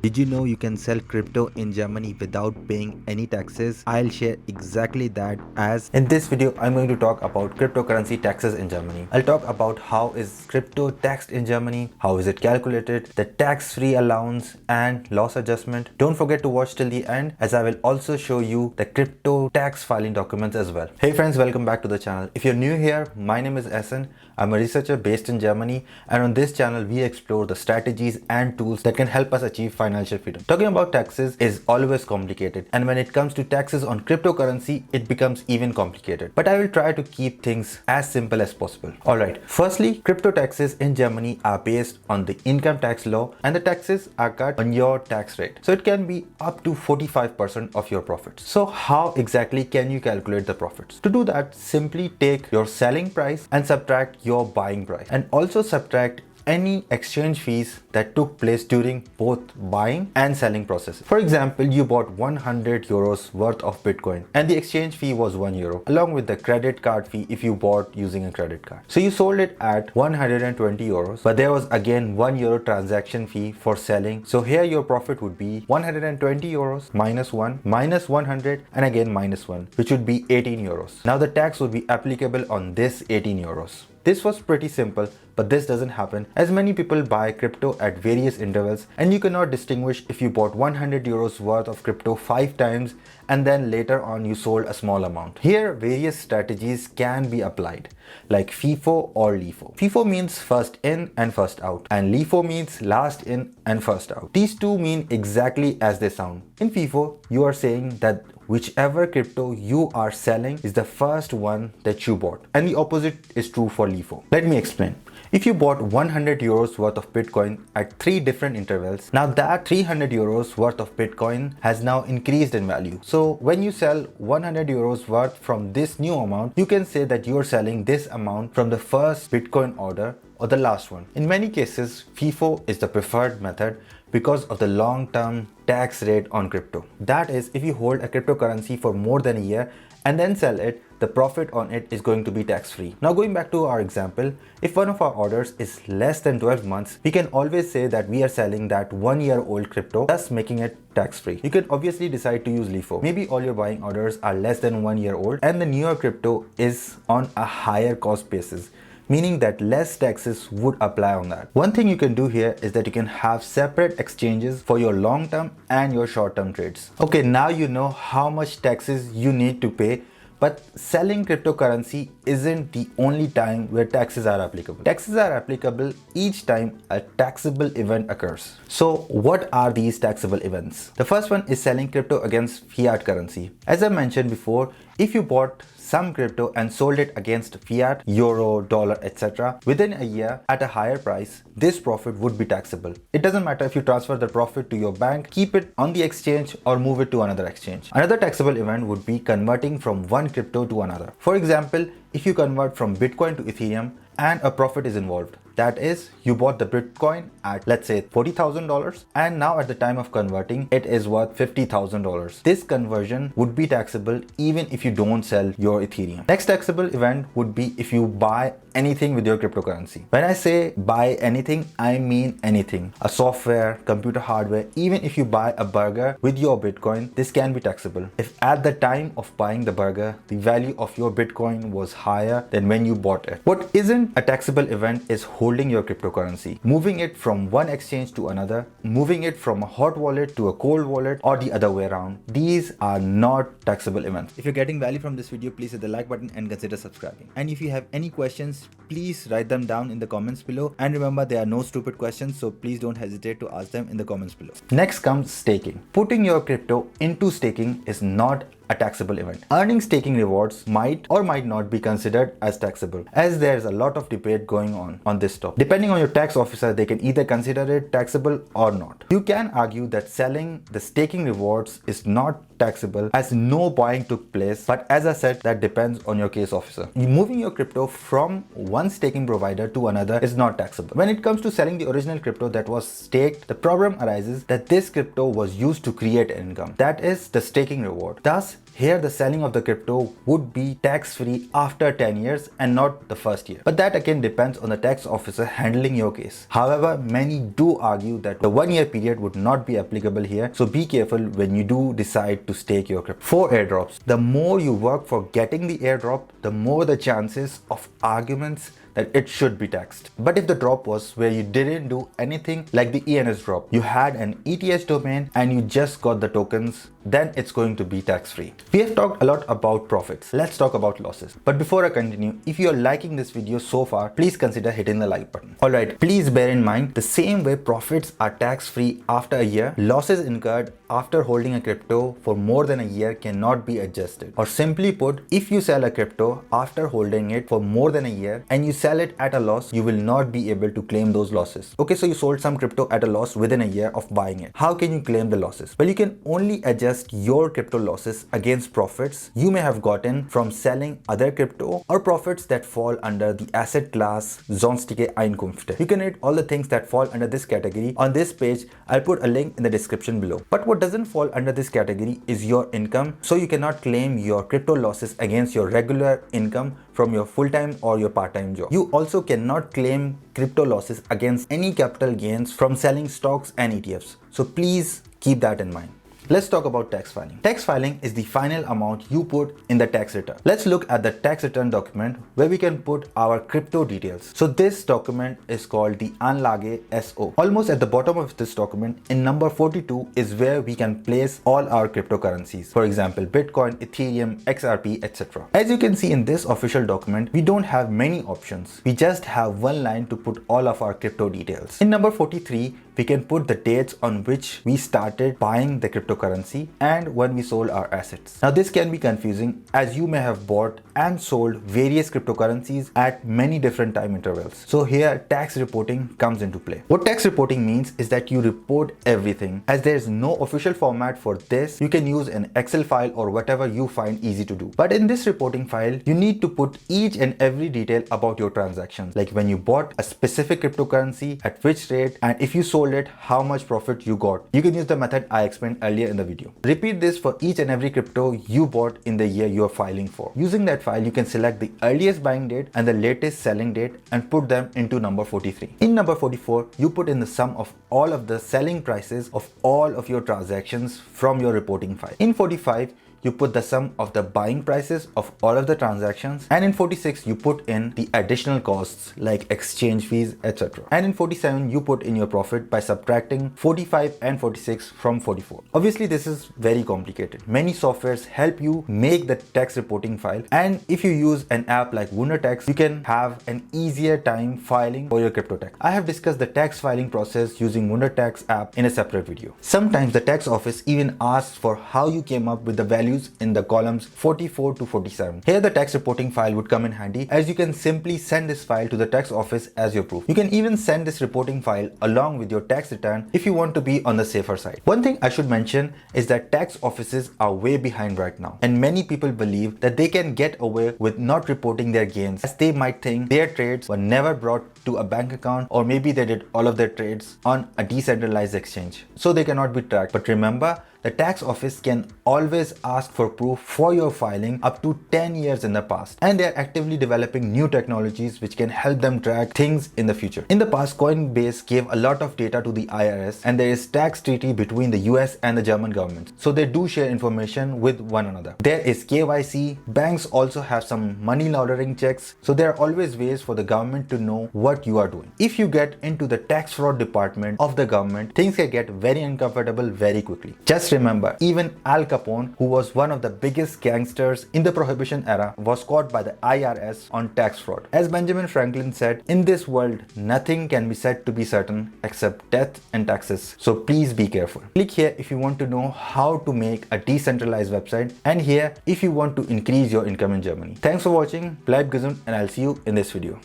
Did you know you can sell crypto in Germany without paying any taxes? I'll share exactly that as in this video I'm going to talk about cryptocurrency taxes in Germany. I'll talk about how is crypto taxed in Germany, how is it calculated, the tax-free allowance and loss adjustment. Don't forget to watch till the end as I will also show you the crypto tax filing documents as well. Hey friends, welcome back to the channel. If you're new here, my name is Ahsan. I'm a researcher based in Germany, and on this channel we explore the strategies and tools that can help us achieve financial freedom. Talking about taxes is always complicated, and when it comes to taxes on cryptocurrency, it becomes even complicated. But I will try to keep things as simple as possible. Alright, firstly, crypto taxes in Germany are based on the income tax law, and the taxes are cut on your tax rate. So it can be up to 45% of your profits. So how exactly can you calculate the profits? To do that, simply take your selling price and subtract your buying price, and also subtract any exchange fees that took place during both buying and selling processes. For example, you bought 100 euros worth of Bitcoin and the exchange fee was 1 euro, along with the credit card fee if you bought using a credit card. So you sold it at 120 euros, but there was again 1 euro transaction fee for selling. So here your profit would be 120 euros minus 1 minus 100 and again minus 1, which would be 18 euros. Now the tax would be applicable on this 18 euros. This was pretty simple, but this doesn't happen as many people buy crypto at various intervals, and you cannot distinguish if you bought 100 euros worth of crypto 5 times and then later on you sold a small amount. Here various strategies can be applied, like FIFO or LIFO. FIFO means first in and first out, and LIFO means last in and first out. These two mean exactly as they sound. In FIFO, you are saying that whichever crypto you are selling is the first one that you bought, and the opposite is true for LIFO. Let me explain. If you bought 100 euros worth of Bitcoin at 3 different intervals, now that 300 euros worth of Bitcoin has now increased in value. So when you sell 100 euros worth from this new amount, you can say that you are selling this amount from the first Bitcoin order or the last one. In many cases, FIFO is the preferred method because of the long-term tax rate on crypto. That is, if you hold a cryptocurrency for more than a year and then sell it, the profit on it is going to be tax-free. Now going back to our example, if one of our orders is less than 12 months, we can always say that we are selling that 1-year-old crypto, thus making it tax-free. You can obviously decide to use LIFO. Maybe all your buying orders are less than 1 year old and the newer crypto is on a higher cost basis, meaning that less taxes would apply on that. One thing you can do here is that you can have separate exchanges for your long-term and your short-term trades. Okay, now you know how much taxes you need to pay, but selling cryptocurrency isn't the only time where taxes are applicable. Taxes are applicable each time a taxable event occurs. So what are these taxable events? The first one is selling crypto against fiat currency. As I mentioned before, if you bought some crypto and sold it against fiat, euro, dollar, etc. within a year at a higher price, this profit would be taxable. It doesn't matter if you transfer the profit to your bank, keep it on the exchange or move it to another exchange. Another taxable event would be converting from one crypto to another. For example, if you convert from Bitcoin to Ethereum and a profit is involved. That is, you bought the Bitcoin at, let's say, $40,000 and now at the time of converting, it is worth $50,000. This conversion would be taxable even if you don't sell your Ethereum. Next taxable event would be if you buy anything with your cryptocurrency. When I say buy anything, I mean anything. A software, computer hardware, even if you buy a burger with your Bitcoin, this can be taxable. If at the time of buying the burger, the value of your Bitcoin was higher than when you bought it. What isn't a taxable event is holding your cryptocurrency, moving it from one exchange to another, moving it from a hot wallet to a cold wallet, or the other way around. These are not taxable events. If you're getting value from this video, please hit the like button and consider subscribing. And if you have any questions, please write them down in the comments below. And remember, there are no stupid questions, so please don't hesitate to ask them in the comments below. Next comes staking. Putting your crypto into staking is not a taxable event. Earning staking rewards might or might not be considered as taxable, as there's a lot of debate going on this topic. Depending on your tax officer, they can either consider it taxable or not. You can argue that selling the staking rewards is not taxable as no buying took place, but as I said, that depends on your case officer. Moving your crypto from one staking provider to another is not taxable. When it comes to selling the original crypto that was staked, the problem arises that this crypto was used to create income, that is the staking reward. Thus, here the selling of the crypto would be tax-free after 10 years and not the first year. But that again depends on the tax officer handling your case. However, many do argue that the 1 year period would not be applicable here, so be careful when you do decide to stake your crypto. For airdrops, the more you work for getting the airdrop, the more the chances of arguments that it should be taxed. But if the drop was where you didn't do anything, like the ENS drop, you had an ETH domain and you just got the tokens, then it's going to be tax-free. We have talked a lot about profits. Let's talk about losses. But before I continue, if you are liking this video so far, please consider hitting the like button. Alright, please bear in mind, the same way profits are tax-free after a year, losses incurred after holding a crypto for more than a year cannot be adjusted. Or simply put, if you sell a crypto after holding it for more than a year and you sell it at a loss, you will not be able to claim those losses. Okay, so you sold some crypto at a loss within a year of buying it. How can you claim the losses? Well, you can only adjust your crypto losses against profits you may have gotten from selling other crypto or profits that fall under the asset class sonstige Einkünfte. You can read all the things that fall under this category on this page. I'll put a link in the description below. But what doesn't fall under this category is your income, so you cannot claim your crypto losses against your regular income from your full-time or your part-time job. You also cannot claim crypto losses against any capital gains from selling stocks and ETFs. So please keep that in mind. Let's talk about tax filing. Tax filing is the final amount you put in the tax return. Let's look at the tax return document where we can put our crypto details. So this document is called the Anlage SO. Almost at the bottom of this document in number 42 is where we can place all our cryptocurrencies. For example, Bitcoin, Ethereum, XRP, etc. As you can see in this official document, we don't have many options. We just have one line to put all of our crypto details. In number 43, we can put the dates on which we started buying the cryptocurrency and when we sold our assets. Now this can be confusing as you may have bought and sold various cryptocurrencies at many different time intervals. So here tax reporting comes into play. What tax reporting means is that you report everything. As there is no official format for this, you can use an Excel file or whatever you find easy to do. But in this reporting file, you need to put each and every detail about your transactions, like when you bought a specific cryptocurrency, at which rate, and if you sold it, how much profit you got. You can use the method I explained earlier in the video. Repeat this for each and every crypto you bought in the year you are filing for. Using that file, you can select the earliest buying date and the latest selling date and put them into number 43. In number 44, you put in the sum of all of the selling prices of all of your transactions from your reporting file. In 45, you put the sum of the buying prices of all of the transactions, and in 46 you put in the additional costs like exchange fees, etc. And in 47 you put in your profit by subtracting 45 and 46 from 44. Obviously this is very complicated. Many softwares help you make the tax reporting file, and if you use an app like WunderTax, you can have an easier time filing for your crypto tax. I have discussed the tax filing process using WunderTax app in a separate video. Sometimes the tax office even asks for how you came up with the value in the columns 44 to 47. Here the tax reporting file would come in handy, as you can simply send this file to the tax office as your proof. You can even send this reporting file along with your tax return if you want to be on the safer side. One thing I should mention is that tax offices are way behind right now, and many people believe that they can get away with not reporting their gains, as they might think their trades were never brought to a bank account, or maybe they did all of their trades on a decentralized exchange, so they cannot be tracked. But remember, the tax office can always ask for proof for your filing up to 10 years in the past, and they are actively developing new technologies which can help them track things in the future. In the past, Coinbase gave a lot of data to the IRS, and there is tax treaty between the US and the German government, so they do share information with one another. There is KYC, banks also have some money laundering checks, so there are always ways for the government to know what you are doing. If you get into the tax fraud department of the government, things can get very uncomfortable very quickly. Just remember, even Al Capone, who was one of the biggest gangsters in the Prohibition era, was caught by the IRS on tax fraud. As Benjamin Franklin said, in this world, nothing can be said to be certain except death and taxes. So please be careful. Click here if you want to know how to make a decentralized website, and here if you want to increase your income in Germany. Thanks for watching, bleib gesund, and I'll see you in this video.